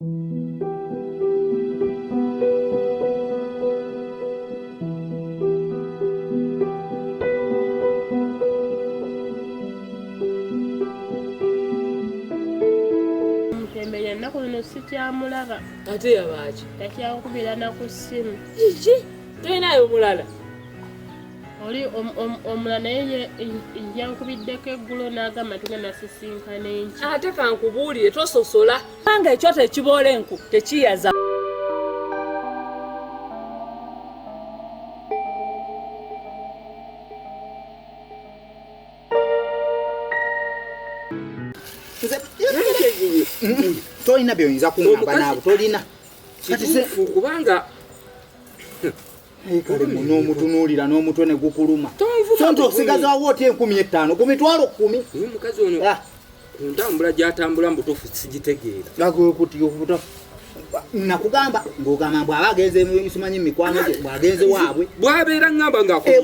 Ennaku zino sikyamulaba. Ate yabaaki? Takyakubira na ku ssimu. Kiki? Toyinayo omulala? Oli omulala naye yankubiddeko eggulo n'agamba tugenda sisinkana enkya. Ate kankubuulire tososola. Kubanga ekyo tekiboola enku tekiyaza. Tolina by'oyinza kuŋŋamba naabo tolina kati kubanga kale muno omutunuulira n'omutwe ne gukuluma so nti osigazawo oti 15,000 ku mitwalo 10. Uyu mukazi ono ku ntambula gy'atambula mu butuufu sigitegeera. Nakugamba ng'ogamba bw'aba agenze simanyi mikwano gye bw'agenze waabwe bw'abeera ŋŋamba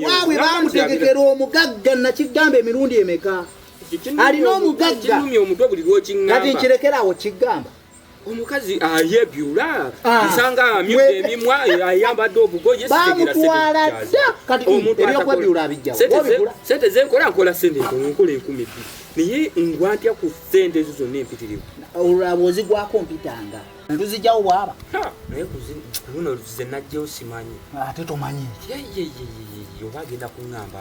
waabwe bamutegekera omugagga nakigamba emirundi emeka alina omugagga omutwe buli lw'okiŋŋamba kati nkirekerawo kigamba omukazi ayebyula nsanga amyuka emimwa ayambadde obugoye bamutwala dda kati ebyokwebyula abijjawo sente zenkola sente nkola 12,000 naye ngwatya ku sente ezo zonna empitirivu olaba ozigwako mpitanga ntuzijjawo bwaba naye luno ze najjawo simanyi ate tomanyi oba agenda kuŋŋamba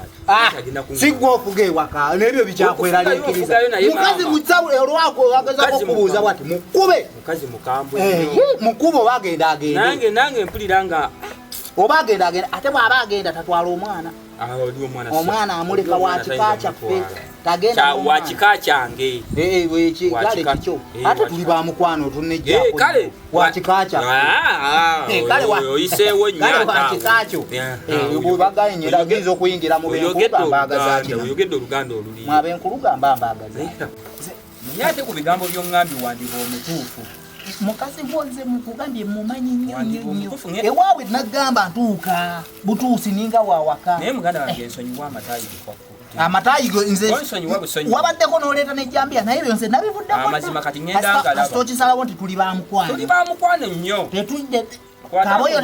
sigwa ofuga ewaka nebyo bikyakweraliikiriza mukazi musabu olwako agezako okubuuza bwati mukube mukazi mukambwe mukube oba agenda agende nange mpulira nga oba agenda agenda ate bw'aba agenda tatwala omwana omwana amuleka wakika kyaffe tagenda wakika kyange kale kikyo ate tuli bamukwano tunejjako wakika oyiseewo nyakikakyo bwebagaye nyera agenza okuyingira mu oyogedde oluganda oluli mwabenkulugamba mbagaza naye ate ku bigambo by'oŋŋambi wandiba omutuufu mukazi mwoze mukugambye mumanyi nnyo ewaabwe nagamba ntuuka butuusi ninga wawaka naye muganda wange ensonyiwa amatayi amatayigo nze wabaddeko n'oleeta n'ejjambiya naye ebyo nze nabivuddeko amazima kati ŋŋenda ngalaba tokisalawo nti tuli bamukwano nnyo kaboyo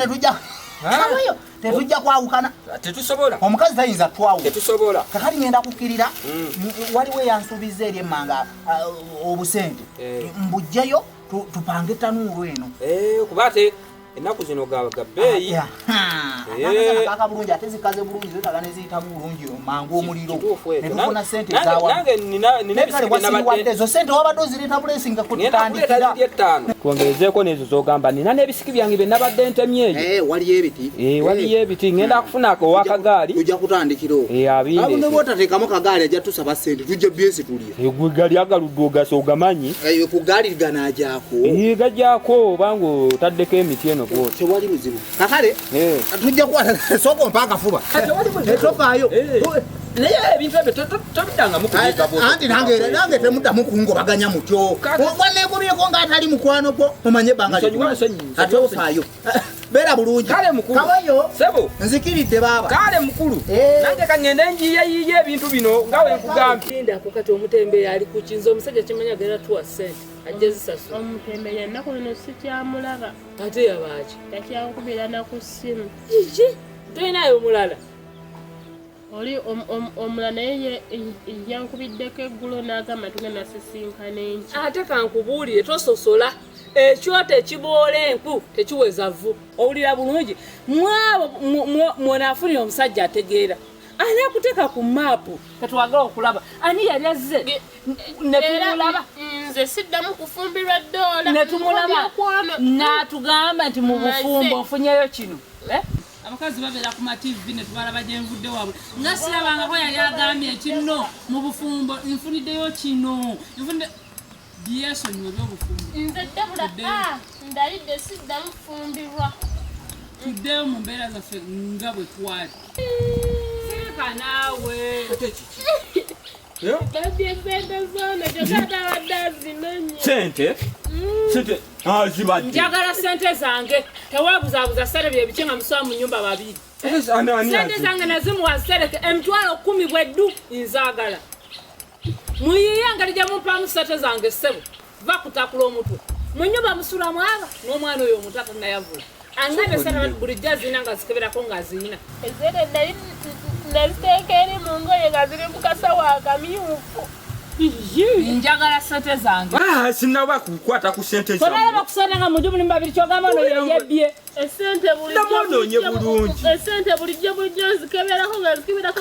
tetujja kwawukana tetusobola omukazi tayinza twawuka tetusobola kakati ŋŋenda kukkirira waliwo eyansuubiza eri emmanga obusente mbujjeyo tupange tanuulu eno kuba ate ennaku zino ga bbeeyi kaka bulungi ate zikaze bulungi zetaga ne ziyita bulungi mangu omuliro ne tufuna sente ezawaekale ezo sente wabadde ozireeta buleesinga kututandikira kwongerezeeko n'ezo z'ogamba nina n'ebisiki byange bye nabadde ntemye eyo waliyo ebiti ŋŋenda kufunako ow'akagaali tujja kutandikira abinde ne bwotateekamu kagaali ajja tusaba sente tujja byesi tulye gwe gali agaludde ogasa ogamanyi ku gaali ganaajaako gajjaako obanga otaddeko emiti eno tewali buzibu kakale tujja kukwata sooka ompa akafuba tetofaayo naye ebintu ebyo tobiddangamu anti nange temuddamu kungobaganya mutyo bwaneekubyeko ng'atali mukwano gwo omanye ebbanga ate ofaayo beera bulungi kabayo sebo nzikiridde baaba kale mukulu nange kaŋŋende njiyeyiye ebintu bino nga we nkugambye ndako kati omutembeeyi ali ku kinza omusajja kimanyi agenda tuwa sente ajja zisasula Omutembeeyi ennaku zino sikyamulaba. ate yabaaki? Takyakubira na ku ssimu. Kiki? Toyinayo omulala? Oli omulala naye yankubiddeko eggulo n'agamba tugenda sisinkana enkya. Ate kankubuulire tososola. Ekyoto ekiboola enku tekiweza vvu. Owulira bulungi mwabo mwenaafunira omusajja ategeera. Ani akuteeka ku maapu katwagala okulaba ani yali azze ne tumulaba nze siddamu kufumbirwa ddoola ne tumulaba n'atugamba nti mu bufumbo nfunyeyo kino abakazi babeera ku mativi ne tubalaba gye nvudde waabwe nga sirabangako yali agambye kino mu bufumbo nfuniddeyo kino byesonyiwe ebyobufumbo nze ddebula ndalidde siddamu kufumbirwa tuddeyo mu mbeera zaffe nga bwe twali naawe babye sente zoona gyokata abadde azimenye sente zibadde njagala sente zange tewebuzaabuza serebe ebiki nga musoba mu nnyumba babiri sente zange nazimuwa sereke emitwalo 10 bweddu nzaagala muyiye engeri gye mumpaamu sente zange ssebo va kutakula omutwe Munyumba musula mwaba n'omwana oyo omutaka nayavula. Angabe sana bulijja zina nga zikeberako nga zina. Ezere naliteekeri mu ngoye nga ziri mu kasawo akamyufu. Njagala sente zange. Sinaba kukwata ku sente zange. Sonalaba kusana nga mujubu ni babiri kyogamba no yebbye. Esente bulijjo zikeberako nga zikeberako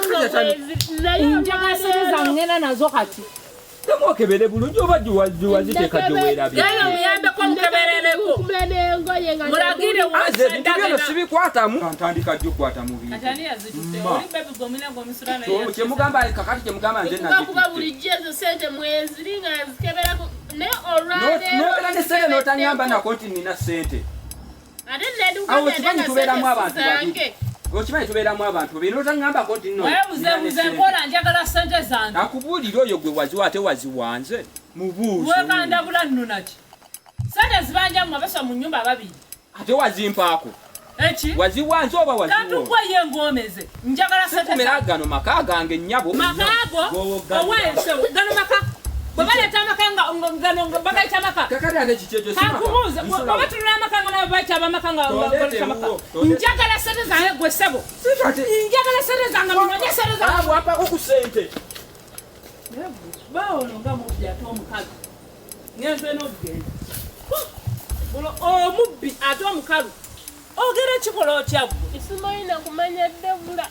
nga njagala sente zange nazo kati. Temwokebere bulungi oba giwaziteeka gyoweerabye. Naye muyambeko mukeberereko. Mulagire ebintu sibikwatamu ntandika gyokwata mu bintu. Kyemugamba kakati kyemugamba nze kuba bulijjo ezo sente mweziri nga zikeberako naye olwaleero ne sente n'otanyamba nako nti nina sente. Ate nedduka awo kimanyi tubeeramu abantu babiri. Okimanyi tubeeramu abantu babiri n'otangambako nti nno. Weebuzeebuze nkola njagala sente zange. Akubuulira oyo gwe waziwa ate waziwanze mubuuze. Wekandabula nno naki. Sente zibanja mu mabasa mu nnyumba ababiri. Ate wazimpaako. Eki? Waziwanze oba waziwo? Kantukwa ye ngomeze. Njagala sente zange. Sikumira gano maka gange nnyabo. Makaago? Oweesewo. Gano maka. Bwe baleeta amakanga gano bagayita maka. Kakati ate kiki ekyo si maka. Kankubuuze. Bwe batulira amakanga nabo bayita abamakanga bagayita maka. Njagala sente zange gwe ssebo. Njagala sente zange munoonye sente zange. Wampako ku sente. Bawono nga mubbi ate omukazi. Ngenze n'okugenda. Omubbi ate omukalu. Ogera ekikola otya gwe? Isimayina kumanya ddevula.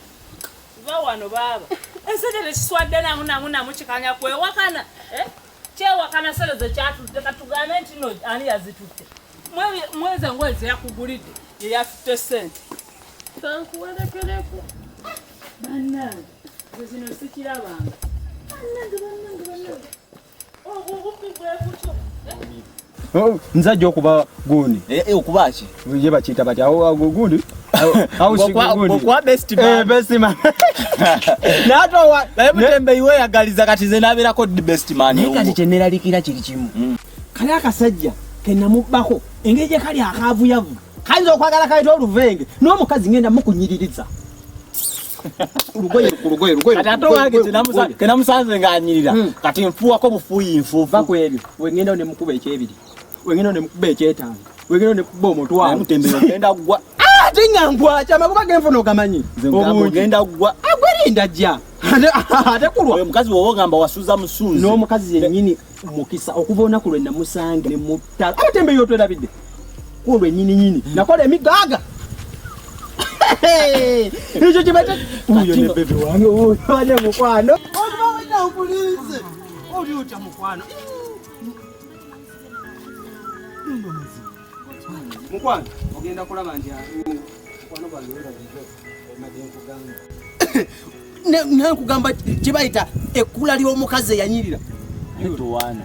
Va wano baaba. Ensete tekiswadde namu kikanya kwewakana. Kyewakana sente ze kyatudde katugambe nti no ani yazitutte. Mweze ngweze yakugulidde ye yafitte sente. Kankuwerekereko. Bannange, zino sikirabanga. Bannange. Obubbi bwekutyo. Nzajja okuba gundi. Okuba ki? Ye bakiyita bati awo gundi. Okwa best man. Best man. N'atowa naye Mutembe iwe yagaliza kati ze nabeerako best man. Naye kati kye neeralikira kiri kimu. Kali akasajja ke namubbako engeri gye kali akaavuyavu. Kayinza okwagala kayita oluvenge n'omukazi ngenda mukunyiririza. Urugoye. Kati ate wange ke namusanze ng'anyirira. Kati nfuwako bufuuyi nfuufu. Bakwebyo wengenda ne mukuba ekyebiri. Wengenda ne mukuba ekyetaano. Wengenda ne kuba omutwalo. Mutembe ogenda gwa. Tingankwa chama kuba genfuna ogamanyi. Ogenda gwa. Agwerinda jja. Ate kulwa. Oyo mukazi wowo gamba wasuza musunzi. N'omukazi yennyini mukisa okuva olunaku lwe namusange ne muttala. Abatembe yo twerabidde. Kulwe nyini. Nakola emigaaga. Ekyo kibate. Uyo ne bebe wange uyo wane mukwano. Oba police. Oli utya mukwano. Mukwano ogenda kulaba nti mukwano gwange werabidde omadde nkugamba. Nkugamba kibayita ekkula ly'omukazi eyanyirira. Tuwaana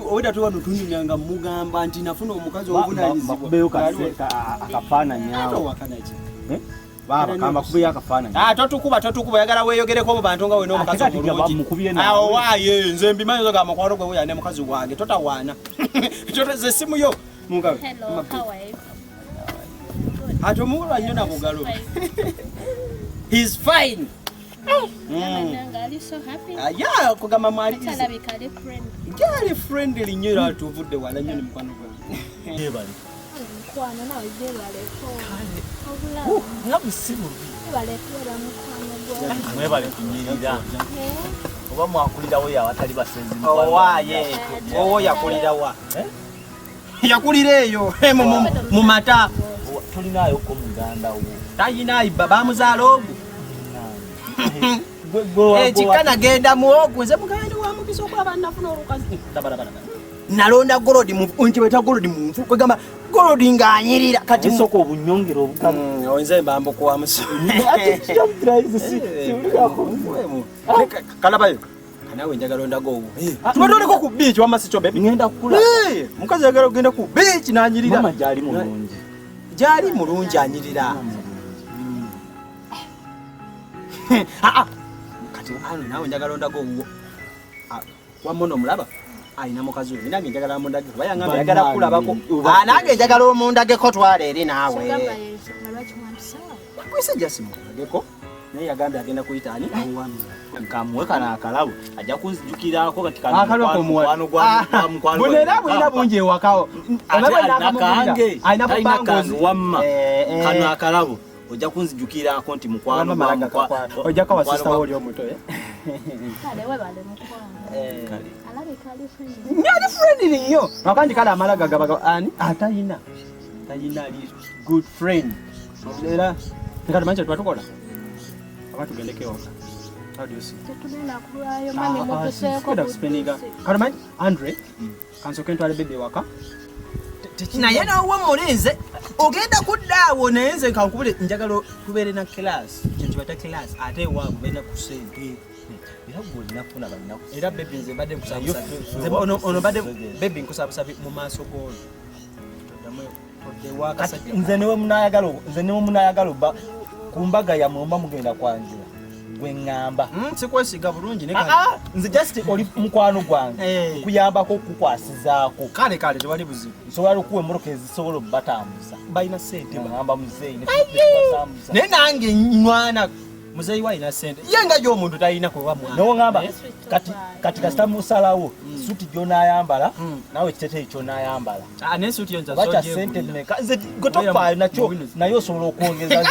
Oweda tuwano tunyunyanga mugamba nti nafuna omukazi obunanyizibwa. Bakubeyo akafaananyawo. Baba kamba kubeyo akafaananyi. Totukuba yagala weeyogereko mu bantu nga we n'omukazi omulungi. Awo waaye nze mbimanyi zo ga mukwano gwe weya ne mukazi wange totawaana. Ze simu yo. Mungabe. Hello, how are you? Atomulwa nnyo na bugalo. He's fine. Are you so happy? Yeah, kugamba mwali. Talabikale friend. Gyali friendly nnyo era tuvudde wala nnyo ne mukwano gwange. Yebali. Mukwano nawe gyewaleko. Nga busibu. Balekera mukwano gwo. Mwebale kunyirira. Oba mwakulirawo awatali basenzi mukwano. Owaaye. Owo yakulira wa? Yakulira eyo mu mata. Tulinayo ko muganda wo. Tayinayi bamuzaala ogwo. Ekikana genda muogo nze muganda wa mukisa okwaba nafuna olukazi. Nalonda golodi mu nchibeta golodi mu nfu kwegamba golodi nganyirira kati soko obunyongero obukamu. Nze mbambo kwa muso. Kalabayo. Nawe njagala ondago owo. Tubatoleko ku beach wamasi chobe. Ngenda kukula. Mukazi yagala ogenda ku beach nanyirira. Mama jali mulungi. Jali mulungi anyirira. Kati ano nawe njagala ondago owo. Wamono mulaba. Aina mukazi we nange njagala mundage. Bayangamba yagala kulabako. Nange njagala omundageko twale eri naawe. Kwese jasi mundageko. Naye yagamba agenda kuyita ani? kamuwe kana akalabu ajja kunzijukirako kati mukwano bunera bwira bungi ewakawo alina kange wamma kano akalabu ojja kunzijukirako nti mukwano ojja kawa sister oli omuto nyali friendly nnyo akanji kale amalaga gabaga ani atayina ali good friend era ngati manje twatukola abantu gendeke waka. How do you see? Andre, kansoke ntwale bebe waka. Naye nawe mulinze ogenda kuddawo naye nze kankubule njagala tubeere na class kintu bata class ate waawe bena kusente era bebe nze badde nkusabusa ono badde bebe nkusabusa mu maaso g'olo nze niwe munayagala kumbaga ya mumba mugenda kwanjula gwengamba sikwesiga bulungi nze just oli mukwano gwange kuyambako kukwasizaako kale tewali buzibu nsobola okuwa emmoroka ezisobola obbatambuza balina sente bagamba muzeeyi naye nange mwana muzeeyi walina sente ye nga gy'omuntu talina kwewa mwana nowongamba kati kasita musalawo suti gy'onaayambala nawe ekiteteeyi ky'onaayambala naye suti yo bakya sente mmeka nze gotopaayo nakyo naye osobola okwongeza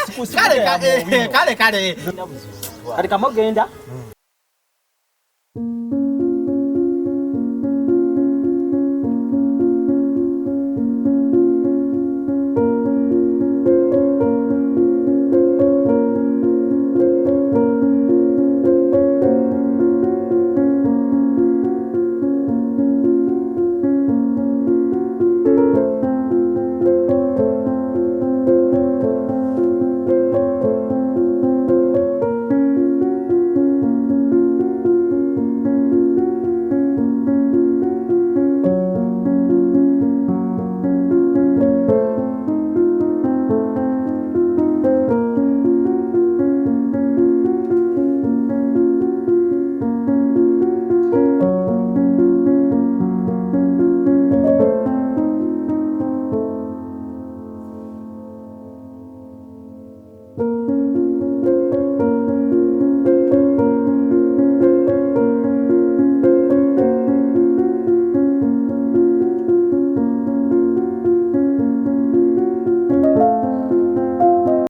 kale kati kamogenda